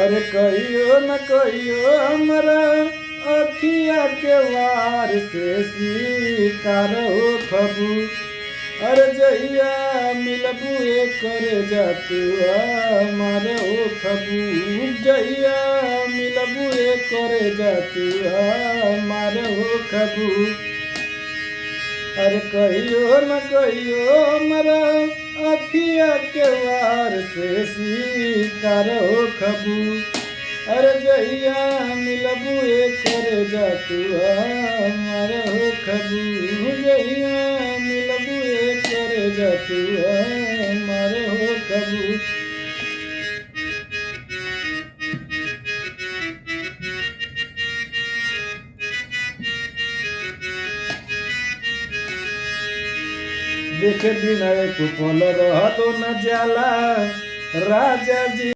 अरे कहियो न कहियो हमरा अखिया के वार से शिकार हो खबू। अरे जहिया मिलबू करे जातू हमार हो खबू। जहिया मिलबू करे जातू हमार हो खबू। अरे कहियो न कहियो हमरा अखिया के वार से शिकार हो खबू। अरे जहिया मिलबू करे जातू हमार हो खबू। जहिया मिलबू करे जातू हमार हो खबू। देखे बिना एक पल रहतो न जाला राजा जी।